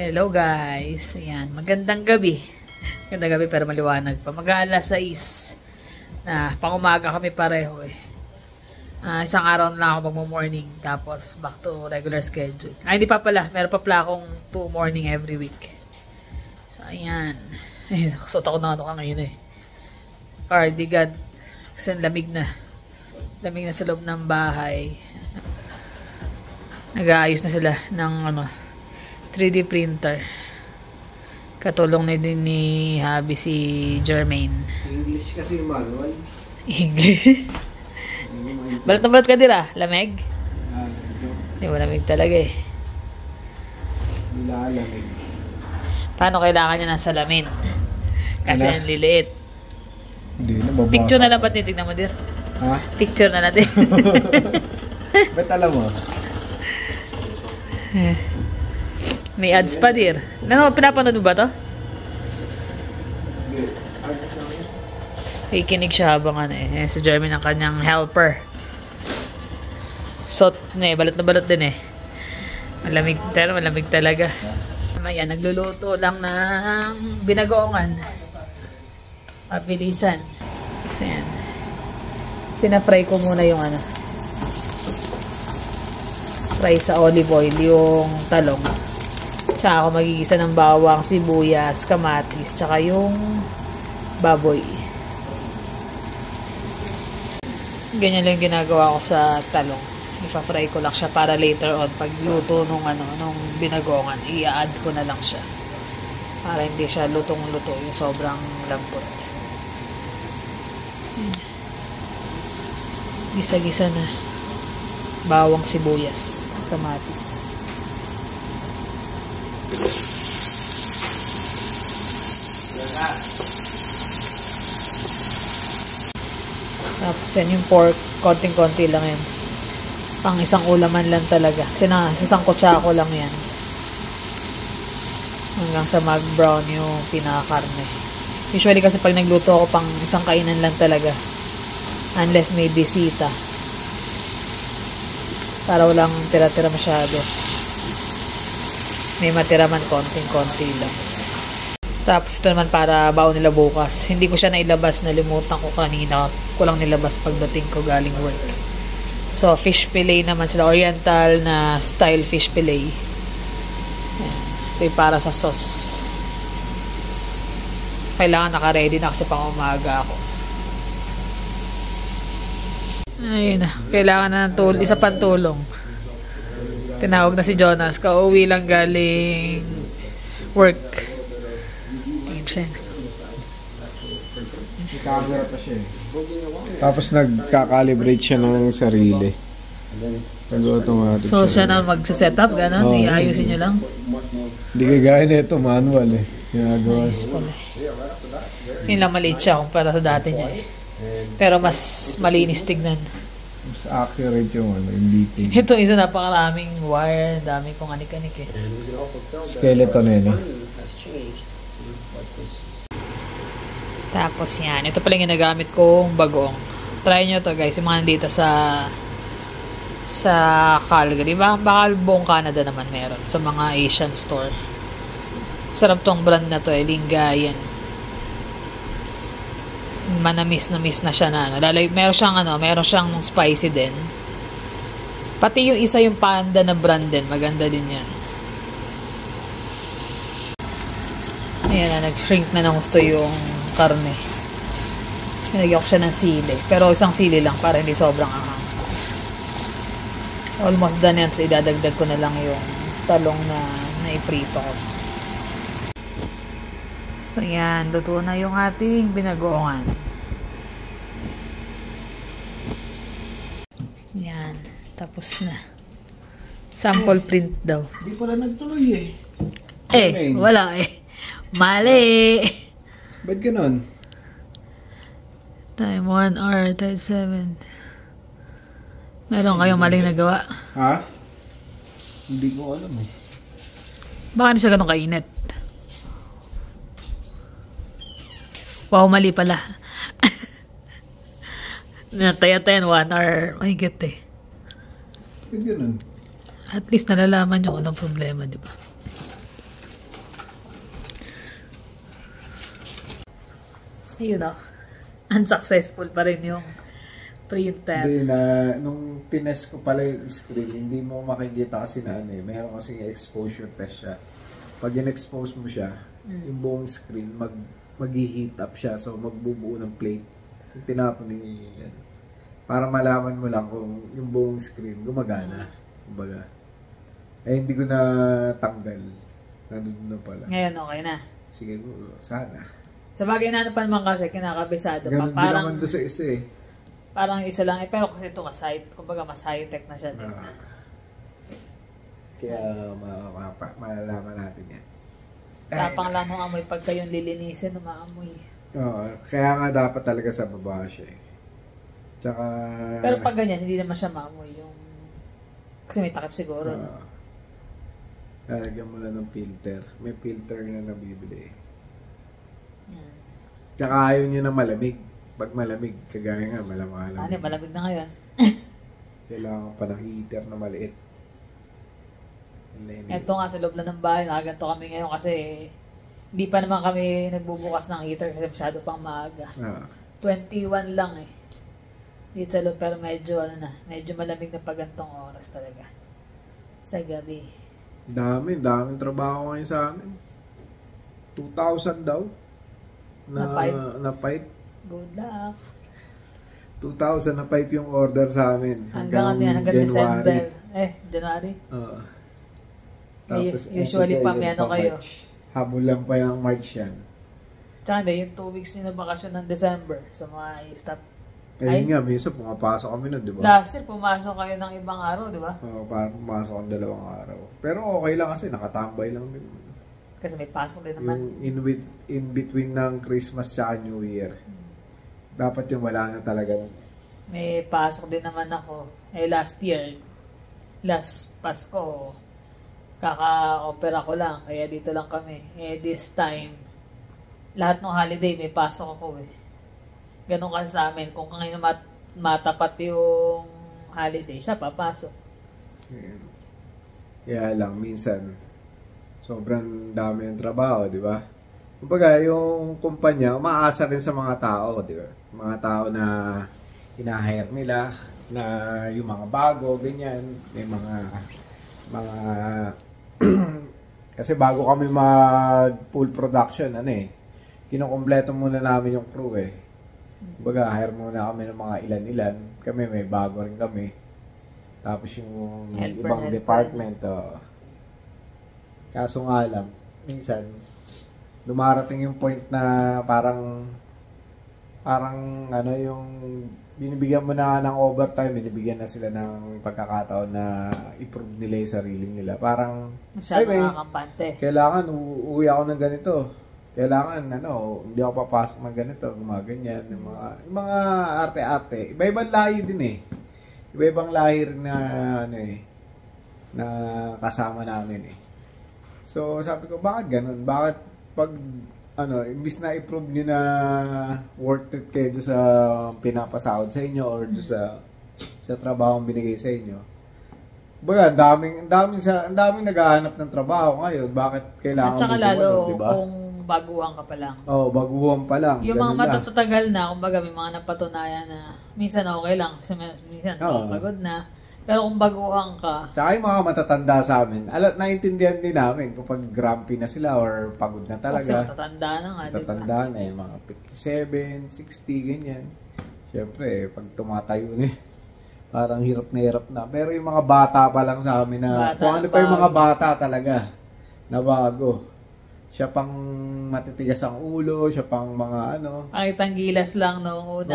Hello guys. Ayan, magandang gabi. Magandang gabi pero maliwanag pa. Mag-aalas 6 na pang-umaga kami pareho eh. Isang araw na lang ako mag-morning tapos back to regular schedule. Hindi pa pala. Meron pa pala akong 2 morning every week. So ayan. Ay, kusot ako na ano ka ngayon eh. Cardigan. Kasi lamig na. Lamig na sa loob ng bahay. Nag-aayos na sila ng 3D printer. Katulong na din ni Habi si Jermaine. English kasi yung manual. English? Balat na balat ka dira? Lamig? Hindi mo lamig talaga eh. Nilalamig. Paano kailangan niya ng salamin? Kasi ang liliit. Hindi na, babasa. Picture na lang ba't titignan mo dir? Ha? Picture na natin. Ba't alam mo? May ads pa dir. Ano, pinapanood mo ba to? Hindi. Ads lang. Kikinig siya habang si Jeremy ng kanyang helper. So, balat na balot din eh. Malamig, pero malamig talaga. Ayan, nagluluto lang ng binagoongan. Mabilisan. So, yan. Pina-fry ko muna yung fry sa olive oil, yung talong. Tsaka ako magigisa ng bawang, sibuyas, kamatis, tsaka yung baboy. Ganyan lang ginagawa ko sa talong. Ipa-fry ko lang siya para later on, pag luto nung binagongan, i-add ko na lang siya. Para hindi siya lutong-luto, yung sobrang lambot. Gisa-gisa na. Bawang, sibuyas, kamatis. Tapos yan yung pork, konting-konti lang yan. Pang isang ulaman lang talaga. Isang kutsako lang yan. Hanggang sa mag-brown yung pinakakarne. Usually kasi pag nagluto ako pang isang kainan lang talaga. Unless may bisita. Para walang tira-tira masyado. May matira man konting-konti lang. Tapos ito naman para baon nila bukas. Hindi ko siya nailabas. Nalimutan ko kanina. Ko lang nilabas pagdating ko galing work. So, fish fillet naman sila. Oriental na style fish fillet. Ayan. Ito yung para sa sauce. Kailangan naka-ready na kasi pang umaga ako. Ayun na. Kailangan na ng isa pang tulong. Tinawag na si Jonas. Kauwi lang galing work. Camera pa siya eh. Tapos nagka-calibrate siya ng sarili. Nag-automatic so siya na mag-setup, gano'n? Iayusin niya lang? Hindi kagaya na ito, manual eh. Ginagawa siya. Yun lang maliit siya kumpara sa dati niya eh. Pero mas malinis tignan. Mas accurate yung detail. Ito isa napakaraming wire, dami kong anik-anik eh. Skeleton eh, no? Tapos yan, ito pala yung ginagamit kong bagong. Try nyo to guys, yung mga nandito sa Calgary. Baka buong Canada naman meron sa mga Asian store. Sarap tong brand na to eh, Lingayen. Manamis na siya na meron siyang spicy din. Pati yung isa yung Panda na brand din, maganda din yan. Ayan na, nag-shrink na ng gusto yung karne. Nilagyan ko siya ng sili. Pero isang sili lang para hindi sobrang anghang. Almost done yan. So idadagdag ko na lang yung talong na naiprito ko. So yan, luto na yung ating binagoongan. Yan, tapos na. Sample print daw. Hindi pala nagtuloy eh. Wala eh. Mali! Ba't ganon? Time 1 hour 37. Meron kayong maling nagawa? Ha? Hindi ko alam eh. Baka na siya ganun kainit. Wow, mali pala. Nataya-tayan 1 hour. Ay, get eh. Ba't ganon? At least nalalaman nyo kung anong problema, di ba? You know, unsuccessful pa rin yung printer. Hindi na, nung tinest ko pala yung screen, hindi mo makikita kasi na ano eh. Mayroon kasi exposure test siya. Pag in-expose mo siya, yung buong screen, mag-heat up siya. So, magbubuo ng plate. Yung tinapon yung para malaman mo lang kung yung buong screen gumagana. Kumbaga. Eh, hindi ko na tanggal. Nandun na pala. Ngayon, okay na. Sige, sana. Sa bagay na pa naman kasi kinakabisado pa. Ganun din naman doon sa isa eh. Parang isa lang eh. Pero kasi ito kumbaga mas high-tech na siya. Kaya malalaman natin yan. Tapang lang ng amoy pagka yung lilinisin, umaamoy. Oo, kaya nga dapat talaga sa baba siya eh. Tsaka... Pero pag ganyan, hindi naman siya maamoy yung... Kasi may takip siguro. Lalagyan mo na ng filter. May filter na nabibili. Yan. Tsaka ayaw nyo na malamig. Pag malamig, kagaya nga, malamig. Ano, malamig na ngayon. Kailangan pa ng heater na maliit. Ito nga sa loob lang ng bahay, nakaganto kami ngayon kasi hindi pa naman kami nagbubukas ng heater kasi masyado pang maaga. 21 lang eh. Dito sa loob, pero medyo medyo malamig na pagantong oras talaga. Sa gabi. Daming trabaho ngayon sa amin. 2,000 daw. Na pipe. Good luck. 2,000 na pipe yung order sa amin. Hanggang December. January. Tapos, usually pa may ano kayo. Habol lang pa yung March yan. Tsaka yung 2 weeks nyo na bakasyon ng December. So mga stop. Ayun nga, minsan pumapasok kami nun, di ba? Last year, pumasok kayo ng ibang araw, di ba? Oo, parang pumasok ang 2 araw. Pero okay lang kasi, nakatambay lang din. Kasi may pasok din naman. Yung in between ng Christmas tsaka New Year. Dapat yung wala na talaga. May pasok din naman ako. Last year, last Pasko, kaka-opera ko lang. Kaya dito lang kami. This time, lahat ng holiday may pasok ako eh. Ganun kasi sa amin. Kung ngayon matapat yung holiday, siya papasok. Kaya lang, minsan, sobrang dami ng trabaho, di ba? Kumbaga, yung kumpanya, umaasa rin sa mga tao, di ba? Mga tao na hinahire nila, na yung mga bago, ganyan, may mga kasi bago kami mag full production, kinukumpleto muna namin yung crew eh. Kumbaga, hire muna kami ng mga ilan-ilan. Kami, may bago rin kami. Tapos yung ibang department, kaso nga lang, minsan, dumarating yung point na parang yung binibigyan mo na ng overtime, binibigyan na sila ng pagkakataon na i-prove nila yung sarili nila. Parang, nakakampante. Kailangan, uuwi ako ng ganito. Kailangan, hindi ako papasok ng ganito, gumaganyan. Yung mga arte-arte. Iba-ibang lahi din eh. Iba-ibang lahi rin na, na kasama namin eh. So, sabi ko, bakit ganun? Bakit pag, imbis na i-prove nyo na worth it kayo doon sa pinapasahod sa inyo or doon sa trabaho binigay sa inyo. Baga, ang daming naghahanap ng trabaho ngayon. Bakit kailangan at saka lalo, diba? Kung baguhan ka pa lang. Baguhan pa lang. Yung mga matatagal na, kumbaga may mga napatunayan na minsan okay lang, minsan pagod na. Pero kung baguhan ka... Tsaka yung mga matatanda sa amin, naiintindihan din namin kapag grumpy na sila or pagod na talaga. Matatanda na nga, matatanda diba? Na yung mga 57, 60, ganyan. Siyempre, pag tumatayo na parang hirap na. Pero yung mga bata pa lang sa amin na, kung ano pa yung mga bata talaga na bago. Siya pang matitigas ang ulo, siya pang mga Pakitang gilas lang noong una.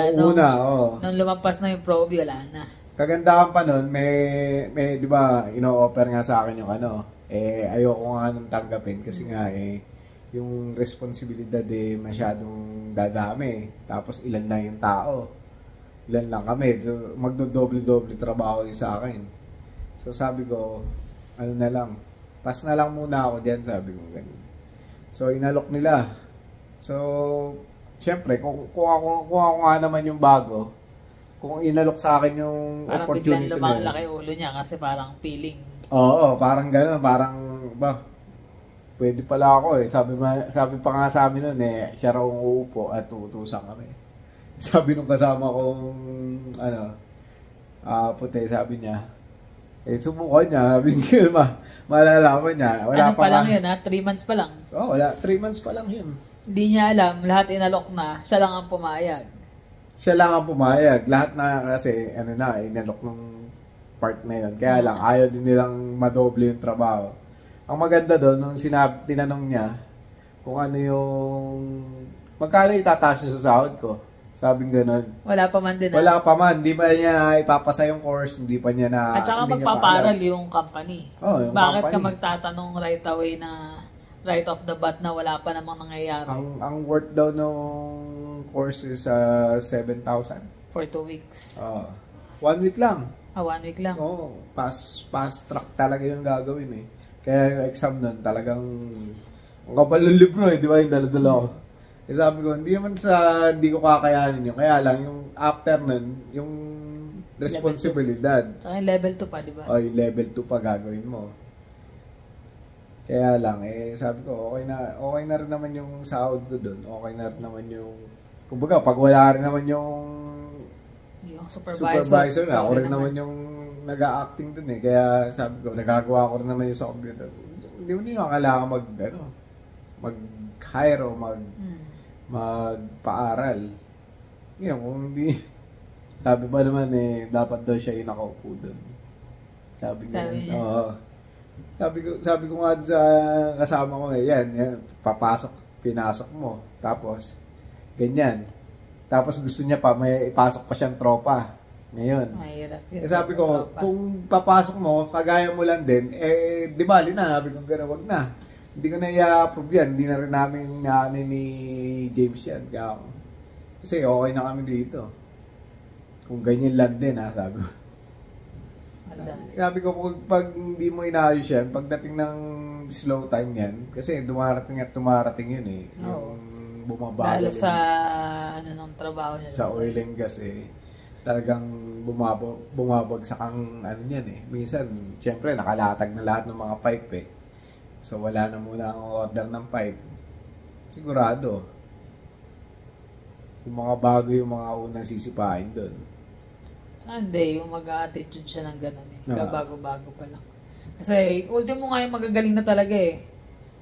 Nung lumampas na yung probe, wala na. Kagandahan pa nun, may di ba, ino-offer nga sa akin yung ayoko nga nung tanggapin kasi nga yung responsibilidad masyadong dadami. Tapos ilan lang yung tao. Ilan lang kami. So, magdo-doble trabaho yung sa akin. So sabi ko, na lang, pass na lang muna ako diyan, sabi ko ganun. So inalok nila. So, syempre, kung ako nga naman yung bago, kung inalok sa akin yung parang opportunity na lumalaki ulo niya kasi parang feeling. Oo, parang gano'n. Parang, pwede pala ako eh. Sabi pa nga sa amin nun eh, siya raw ang uupo at uutusan kami. Sabi nung kasama kong, puti, sabi niya, subukan niya, sabi niya, malalaman niya. Wala ano pa lang yun, 3 months pa lang. Wala, 3 months pa lang yun. Hindi niya alam, lahat inalok na, siya lang ang pumayag. Siya lang ang pumayag. Lahat na kasi, inalok ng part na yun. Kaya lang, ayaw din nilang madoble yung trabaho. Ang maganda doon, nung tinanong niya, kung ano yung, magkano itataas niya sa sahod ko. Sabing gano'n. Wala pa man din. Wala pa man. Hindi pa niya ipapasa yung course. Hindi pa niya na... At saka magpaparal yung company. Yung Bakit company. ka magtatanong right away na right off the bat na wala pa namang nangyayari? Ang worth daw nung course is 7,000. For 2 weeks. 1 week lang. 1 week lang. Fast track talaga yung gagawin eh. Kaya yung exam nun talagang... Ang kapal ng libro eh. Di ba yung dala-dala ko? Sabi ko, hindi ko kakayanin yun. Kaya lang, yung after nun, yung responsibilidad. Saka yung level 2 pa, di ba? Yung level 2 pa gagawin mo. Kaya lang, sabi ko, okay na rin naman yung sahod ko doon. Okay na rin naman yung, kumbaga, pag wala rin naman yung supervisor na, ako rin naman yung nag-a-acting doon eh. Kaya sabi ko, nagagawa ko rin naman yung sa computer. Hindi mo kailangan mag-hire o magpaaral. Ngayon, kung hindi, sabi pa naman dapat daw siya yung nakaupo doon. Sabi niya. Sabi ko nga sa kasama ko, yan, pinasok mo. Tapos, ganyan. Tapos gusto niya pa, may ipasok pa siyang tropa. Ngayon. Mahirap yun. Sabi ko, kung papasok mo, kagaya mo lang din, di bali na, sabi ko gano'n, wag na. Hindi ko na i-approve yan. Hindi na rin namin ni James yan. Kasi okay na kami dito. Kung ganyan lang din, sabi ko. Sabi ko, pag hindi mo inaayos yan, pagdating ng slow time yan, kasi dumarating yun eh. Yung bumabagal. Lalo sa nung trabaho niya. Sa oil and gas talagang bumabagsak ang yan eh. Minsan, syempre, nakalatag na lahat ng mga pipe eh. So, wala na muna ang order ng pipe. Sigurado. Yung mga bago yung mga unang sisipain doon. Hindi, yung mag-attitude siya ng gano'n eh. Bago-bago pa lang. Kasi, ultimo nga yung magagaling na talaga eh.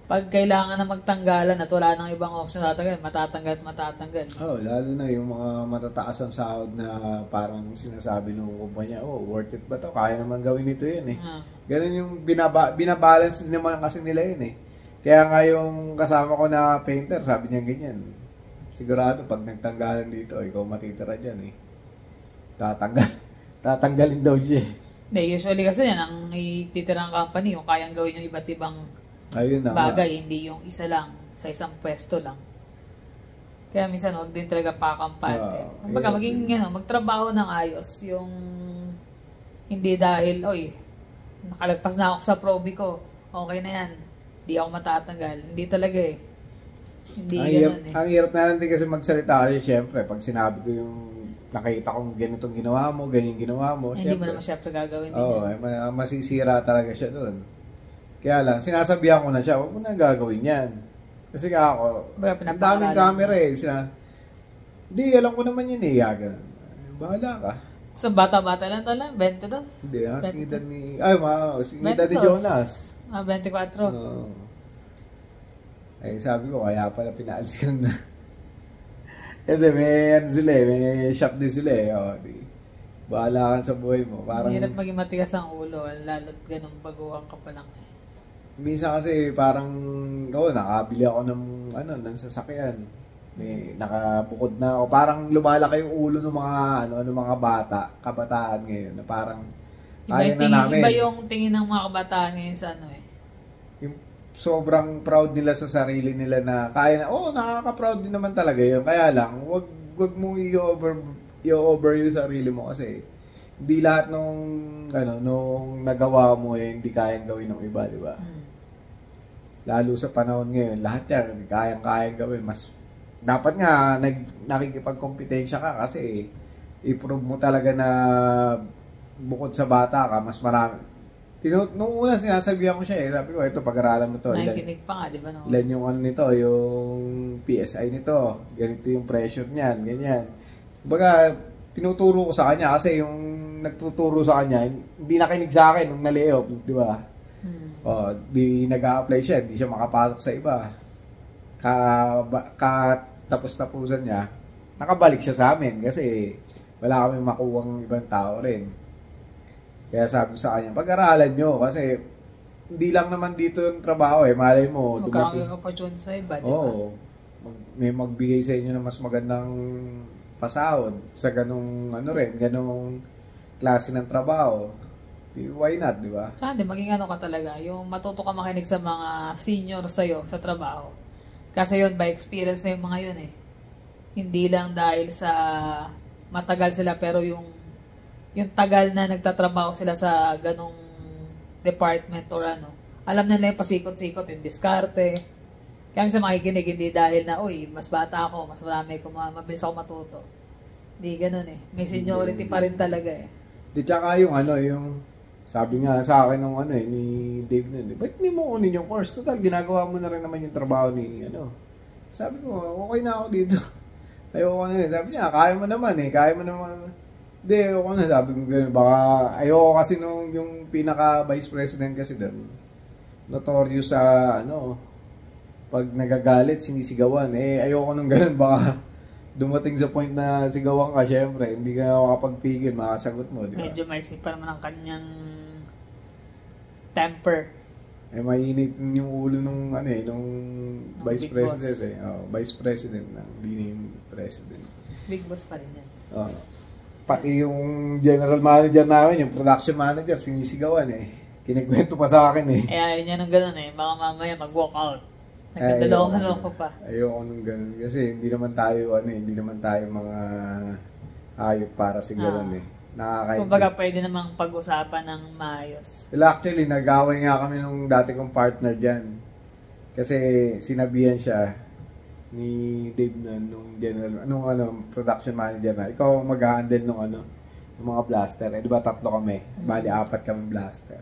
Pag kailangan na magtanggalan at wala nang ibang option matatanggal. Lalo na yung mga matataas ang sahod na parang sinasabi ng kumpanya, worth it ba to? Kaya naman gawin ito yun eh. Ganun yung binabalance naman kasi nila yun eh. Kaya nga yung kasama ko na painter, sabi niya ganyan. Sigurado pag nagtanggalan dito, ikaw matitira dyan eh. Tatanggalin daw siya eh. Usually kasi yan ang ititirang company, yung kayang gawin yung iba't ibang bagay, hindi yung isa lang, sa isang pwesto lang. Kaya minsan, huwag din talaga pakampante. Kumbaga, magtrabaho ng ayos, yung hindi dahil, nakalagpas na ako sa probi ko, okay na yan, hindi ako matatanggal. Hindi talaga eh. Hindi ganun eh. Ang hirap na din kasi magsalita kasi syempre, pag sinabi ko yung nakita kong ganitong ginawa mo, ganyan ginawa mo, hindi mo naman syempre gagawin din. Masisira talaga siya doon. Kaya lang, sinasabihan ko na siya, huwag mo na gagawin yan. Kasi ako, ang daming camera eh. Hindi, alam ko naman yun eh. Bahala ka. So, bata-bata lang ito lang? 22? Hindi, singitan ni... singitan ni Jonas. 24. Sabi ko, kaya pala pinaalis ka na. Kasi may may shop din sila eh. Bahala ka sa buhay mo. Parang... Hirap maging matigas ang ulo, lalo't ganun baguhan ka pa lang eh. Minsan kasi parang, nakabili ako ng sasakyan. May nakabukod na ako. Parang lumalaki yung ulo ng mga bata, kabataan ngayon, na parang kaya na namin. Iba yung tingin ng mga kabataan ngayon sa Yung sobrang proud nila sa sarili nila na kaya na, nakaka-proud din naman talaga yun. Kaya lang, wag mong i-over yung sarili mo kasi hindi lahat nung nagawa mo hindi kayang gawin ng iba, di ba? Lalo sa panahon ngayon, lahat yan kayang gawin. Mas dapat nga nakikipagkompetensya ka kasi i-prove mo talaga na bukod sa bata ka, mas marami Nung una sinasabihan ko siya sabi ko, ito pag-aralan mo to. Nakikinig pa nga, di ba? No? Ilan yung ano nito, yung PSI nito, ganito yung pressure niyan, ganyan. Kumbaga, tinuturo ko sa kanya kasi yung nagtuturo sa kanya, hindi nakinig sa akin nung na-layoff, di ba? Di nag-a-apply siya, hindi siya makapasok sa iba. Tapos-tapusan niya, nakabalik siya sa amin kasi wala kami makuwang ibang tao rin. Kaya sabi ko sa kanya, pag-aralan nyo kasi hindi lang naman dito yung trabaho malay mo. Magkakaroon ng opportunity sa iba, di ba? Oo. May magbigay sa inyo ng mas magandang pasahod sa ganung ganung klase ng trabaho. Why not, di ba? Saan maging ka talaga, yung matuto ka makinig sa mga senior sa'yo sa trabaho. Kasi yun, by experience na yung mga yun Hindi lang dahil sa matagal sila, pero yung tagal na nagtatrabaho sila sa ganong department or alam nila yung pasikot-sikot, yung diskarte. Kaya sa makikinig, hindi dahil na, mas bata ako, mas marami ko, mabilis ako matuto. Hindi ganun May seniority pa rin talaga Di tsaka yung yung sabi nga sa akin nung ni Dave nun, ba't hindi mo kunin yung course? Total, ginagawa mo na rin naman yung trabaho ni Sabi ko, okay na ako dito. Ayoko na Sabi niya, kaya mo naman kaya mo naman. Hindi, ayoko na. Sabi ko gano'n, baka ayoko kasi nung yung pinaka-vice president kasi doon, notorious sa pag nagagalit, sinisigawan. Ayoko nung gano'n, baka dumating sa point na sigawan ka, syempre, hindi ka makapagpigil, makasagot mo, di ba? Medyo maisip pa naman ang kanyang temper. Mainit yung ulo nung nung vice president vice president ng hindi yung president. Big boss pa rin yan. Pati yung general manager namin, yung production manager, sinisigawan Kinikwento pa sa akin ayaw niya nung gano'n baka mamaya mag-walk out. Nagkadalaw ko pa. Ayoko nung ganun kasi hindi naman tayo mga hayop para sa ganun Kumbaga pwede namang pag-usapan ng maayos. Well, actually, nag-away nga kami nung dati kong partner dyan. Kasi sinabihan siya ni Dave nung general, production manager na, ikaw mag-handle nung mga blaster. Di ba 3 kami? Bali, 4 kami blaster.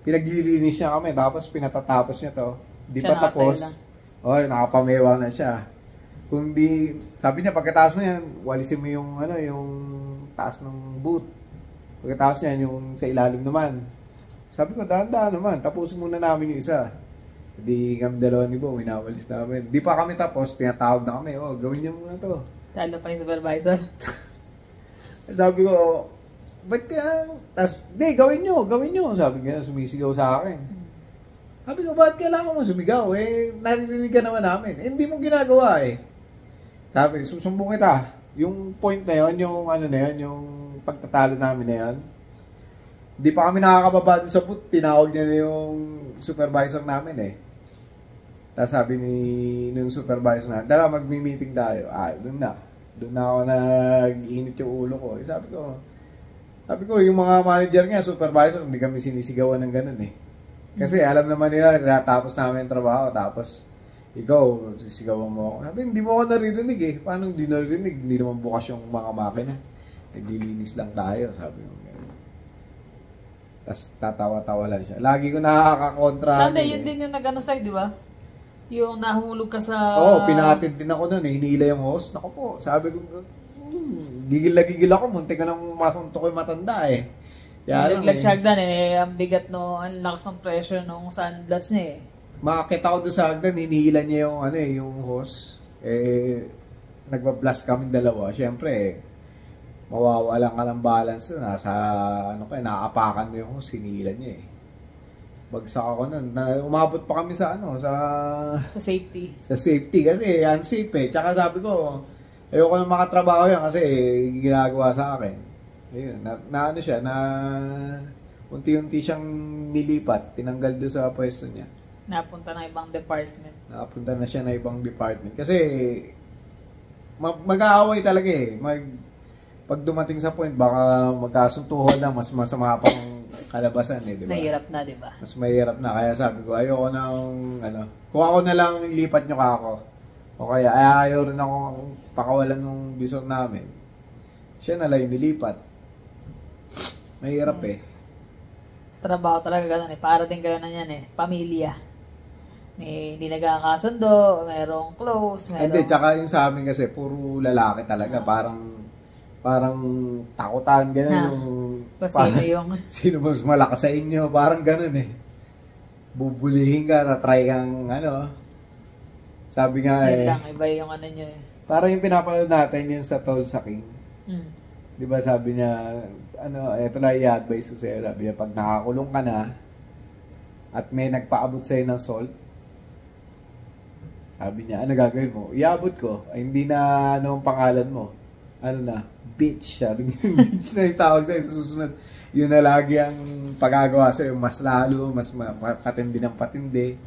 Pinaglilinis niya kami, tapos pinatatapos niya to. Di pa tapos. Nakapamewa na siya. Kung di, sabi niya, pagkataas mo yan, walisin mo yung taas ng boot. Pagkatapos niyan, yung sa ilalim naman. Sabi ko, dahan-dahan naman. Tapusin muna namin yung isa. Hindi kami dalawa ni Bo, winawalis namin. Di pa kami tapos, tinatawag na kami. Gawin niyo muna to. Talo pa yung supervisor. Sabi ko, ba't kaya? Tapos, di, gawin nyo. Sabi nga, sumisigaw sa akin. Sabi ko, bakit kailangan mo sumigaw? Naririnig ka naman namin. Hindi mo ginagawa Sabi, susumbong kita. Yung point na yun, yung yung pagtatalo namin na yun, di pa kami nakakababa doon sa boot, tinawag niya na yung supervisor namin Tapos sabi nung supervisor na, dala magmi-meeting tayo. Doon na ako nag-init yung ulo ko. Sabi ko, yung mga manager nga, supervisor, hindi kami sinisigawan ng ganun Kasi alam naman nila, natapos namin yung trabaho, tapos ikaw, sisigawan mo ako. Sabi, hindi mo ako naririnig Paano hindi naririnig? Hindi naman bukas yung mga makina. Naglilinis lang tayo, sabi mo. Tapos tatawa-tawa lang siya. Lagi ko nakakakontra. Sana yun din yung nag-ano sa'yo, di ba? Yung nahulog ka sa... pinatid din ako nun hinila yung host. Naku po, sabi ko, gigil na gigil ako. Munti ka nang masuntok yung matanda Naglag siya ang bigat ang lakas ng pressure nung sandblast niya Makakita ko doon sa hagdan, hinihila niya yung, yung host. Nagbablast kami dalawa. Siyempre, mawawalan ka ng balance doon. Nasa, nakaapakan mo yung host, hinihila niya Bagsak ako nun. Umabot pa kami sa, sa safety. Sa safety, kasi unsafe Tsaka sabi ko, ayoko na makatrabaho yan kasi ginagawa sa akin. Ayun, unti-unti siyang nilipat, tinanggal doon sa pwesto niya. Napunta na ibang department. Napunta na siya na ibang department. Kasi, mag-aaway talaga pag dumating sa point, baka magkasuntuhan na, mas masama pang kalabasan di ba? Mahirap na, di ba? Mas mahirap na. Kaya sabi ko, ayoko nang, kung ako na lang ilipat nyo ka ako. O kaya, ayaw rin akong pakawalan ng bisor namin. Siya na lang nilipat. Mahirap trabaho talaga ganun eh. Para din kayo na yan eh. Pamilya. May hindi nagkakasundo, merong close, Hindi, merong... tsaka yung sa amin kasi, puro lalaki talaga. Parang takutan, gano'n Ah. yung... Sino yung... Sino mas malakas sa inyo? Parang gano'n eh. Bubulihin ka, tatry kang ano. Sabi nga Yun eh. lang, iba yung ano nyo eh. Parang yung pinapanood natin yung sa Tol sa King. Hmm. Di ba sabi niya, ano, eto na i-advise ko sa'yo. Sabi niya, pag nakakulong ka na, at may nagpaabot sa'yo ng salt, sabi niya, ano gagawin mo? Iabot ko. Ay, hindi na ano ang pangalan mo. Ano na? Bitch. Sabi niya, bitch na yung tawag sa'yo. Susunod. Yun na lagi ang pagagawa sa'yo. Mas lalo, mas patindi ng patindi.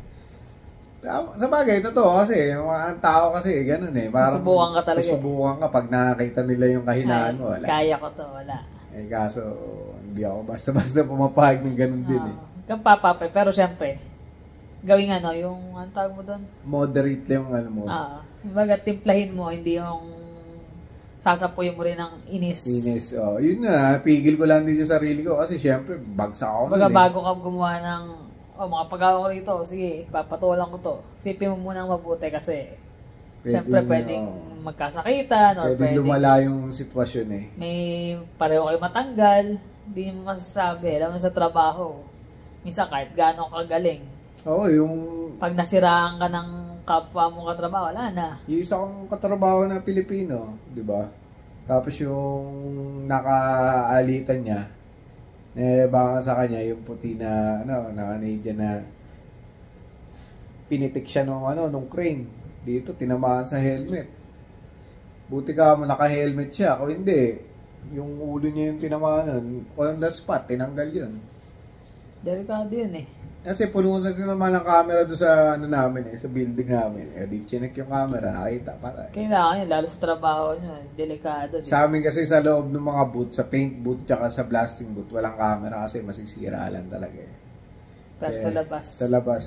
Sa bagay, totoo kasi. Ang tao kasi, ganun eh. Parang Susubukan ka talaga eh. susubukan ka pag nakakita nila yung kahinaan mo. Wala. Kaya ko to, wala. Eh, kaso, hindi ako basta-basta pumapahag ng ganun din eh. Kang papapay, pero syempre, gawing ano, yung, ang tawag mo doon? Moderate lang yung ano mo. Baga, timplahin mo, hindi yung sasapuyin mo rin ng inis. Inis. Oh, yun na, pigil ko lang din yung sarili ko kasi syempre, bagsak ako Baga, nun eh. bago ka gumawa ng, makapagawa ko rito, sige, papatulan ko to. Sipin mo muna mabuti kasi, syempre, pwedeng magkasakitan, or pwedeng lumala yung sitwasyon eh. may pareho kayo matanggal, hindi mo masasabi, alam mo sa trabaho. Minsan kahit gaano kagaling, Oo, yung pag nasiraan ka ng kapwa mo katrabaho, wala na. yung isa kong katrabaho na Pilipino, di ba? Tapos yung nakaalitan niya, baka sa kanya, yung puti na, naka-Canadian na pinitik siya nung crane. Dito, tinamaan sa helmet. Buti ka mo, naka-helmet siya. Kung hindi, yung ulo niya yung tinamaan, on the spot, tinanggal yun. Delikado yun eh. Kasi puno na din naman ang camera doon sa namin sa building namin. Di chinek yung camera, nakita para. Kailangan yun, lalo sa trabaho nyo, delikado. Sa amin kasi sa loob ng mga booth, sa paint booth tsaka sa blasting booth, walang camera kasi masisira lang talaga eh. Pero sa labas. Sa labas,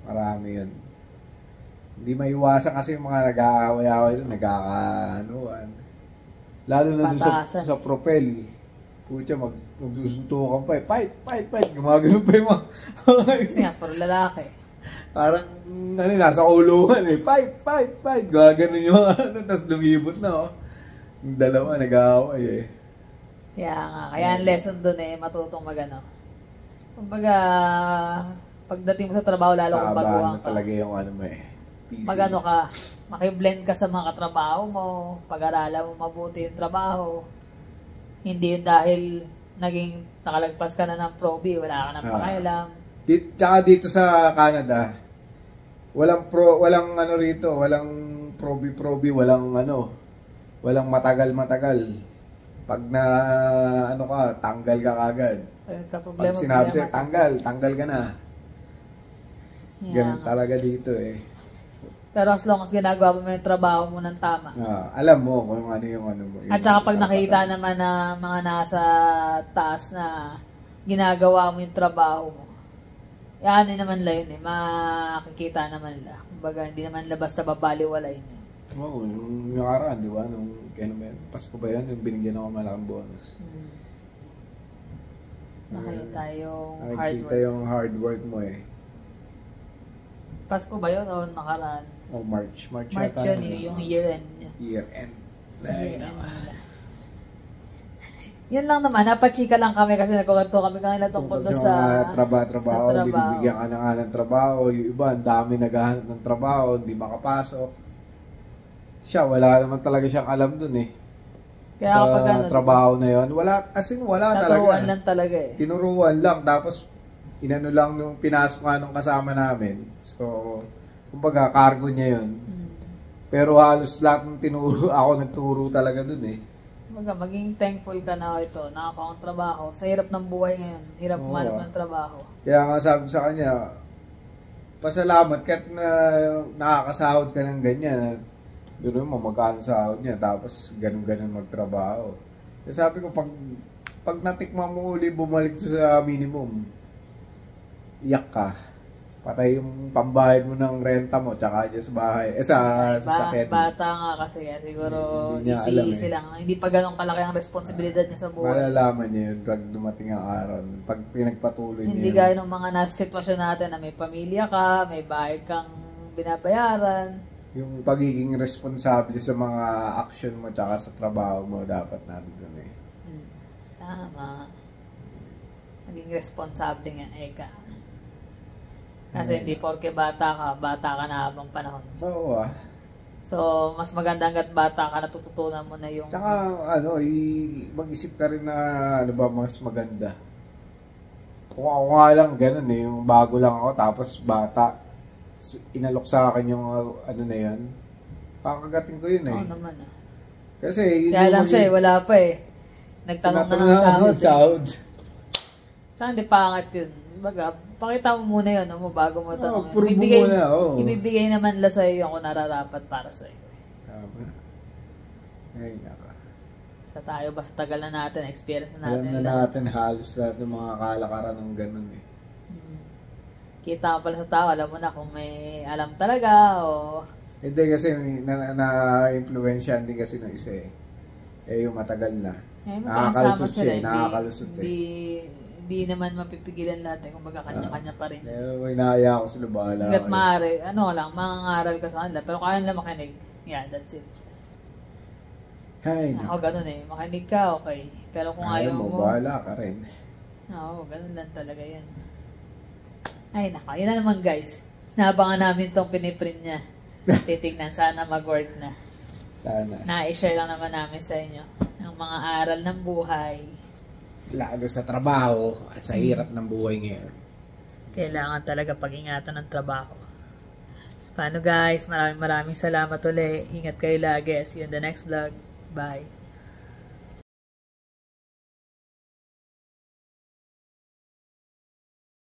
marami yun. Hindi maiwasan kasi yung mga nag-aaway-aaway doon, nagkakaanuan. Lalo na doon sa propel. Pucha, magsusuntukan pa eh. Fight. Gumagano pa yung mga... Kasi nga, puro lalaki. Parang, nasa kulungan eh. Fight. Gumagano yung mga tapos lumibot na Yung dalawa, nag-aaway eh. Kaya ang lesson doon eh, matutong magano. Kumbaga, pagdating mo sa trabaho, lalo kung baguhan ka. Talaga yung ano mo eh. PC. Magano ka, makiblend ka sa mga katrabaho mo, pag-aralan mo mabuti yung trabaho. Hindi yun dahil naging nakalagpas ka na ng probi, wala ka nang pakialam. Tsaka dito sa Canada, walang ano rito, walang probi, walang matagal. Pag na tanggal ka kagad. Pag sinabi sa'yo, tanggal ka na. Ganun talaga dito eh. Pero as long as ginagawa mo yung trabaho mo ng tama. Alam mo kung ano yung ano mo. At saka pag nakita naman na mga nasa taas na ginagawa mo yung trabaho mo, yan naman lang yun eh. Makikita naman nila. Kumbaga, hindi naman nila basta babaliwalay niya. Oo, yung nakaraan, di ba? Pasko ba yan? Yung binigyan ako malaking bonus. Nakita yung hard Nakikita work. yung hard work mo eh. Pasko ba yun o nakaraan? March March yata yun, yung year end niya. Year end. Yun lang naman, napachika lang kami kasi nagkukanto kami kanina tungkol sa mga trabaho, sa trabaho. binibigyan ka na nga ng trabaho, yung iba, ang dami naghahanap ng trabaho, hindi makapasok. Siya, wala naman talaga siyang alam dun eh. Kaya sa kapag trabaho na yun, wala talaga. Naturuan lang talaga eh. Tinuruan lang, tapos inano lang nung pinasok nga nung kasama namin. So, kumbaga, cargo niya yun. Pero halos lahat ng tinuro, ako nagturo talaga dun eh. Maging thankful ka na ito, nakakakuha ng trabaho. Sa hirap ng buhay ngayon, hirap manap ng trabaho. Kaya nga sabi ko sa kanya, pasalamat kahit na nakakasahod ka ng ganyan. Doon mo magkano sahod niya, tapos ganun-ganun magtrabaho. Kaya sabi ko, pag natikman mo uli, bumalik sa minimum, iyak ka. Patay yung pambayad mo ng renta mo, tsaka dyan sa bahay. Sa sakit. Bata nga kasi siguro Hindi niya alam easy lang. Hindi pa ganun kalaki ang responsibilidad niya sa buhay. Malalaman niya yun pag dumating ang araw. Pag pinagpatuloy niya. Hindi gaya ng mga nasa sitwasyon natin na may pamilya ka, may bahay kang binabayaran. Yung pagiging responsable sa mga action mo tsaka sa trabaho mo, dapat nandun eh. Tama. Maging responsable nga, eka. Kasi hindi porke bata ka na habang panahon. Oo So, mas maganda hanggat bata ka, natututunan mo na yung... Tsaka, mag-isip ka rin na, ano ba, mas maganda. Kung ako nga lang, ganun eh, yung bago lang ako, tapos bata, inalok sa akin yung, ano na yan, kakagating ko yun eh. Oo naman Kasi, yun kaya lang siya wala pa eh. Nagtanong na ng sahod. Saan di pangat yun? Baga, pakita mo muna yun, bago mo tanong. Ibibigay naman la sa'yo yung kung nararapat para sa'yo. Tama. Ay, naka. Sa tayo, basta tagal na natin, experience na natin. Alam na natin halos lahat ng mga kalakaran ng ganun eh. Kita mo pala sa tao, alam mo na kung may alam talaga o... Hindi kasi na-influensyahan din kasi ng isa eh. Eh yung matagal na. Nakakalusot siya, nakakalusot eh. Hindi naman mapipigilan natin kung baga kanya-kanya pa rin. May naaya ako sa lubala. Hanggat maaari, mangangaral ka sa kanila, pero kaya nila makinig. Yeah, that's it. Ay, ako ganun eh, makinig ka, okay. Pero kung ayaw mo, bahala ka rin. Oo, ganun lang talaga yan. Ay, naka, yun na naman guys. Nabangan namin tong piniprint niya. Titignan, sana mag-work na. Sana. Na-share lang naman namin sa inyo ang mga aral ng buhay. Lalo sa trabaho at sa hirap ng buhay ngayon. Kailangan talaga pag-ingatan ng trabaho. Paano guys? Maraming salamat ulit. Ingat kayo lagi. See you in the next vlog. Bye.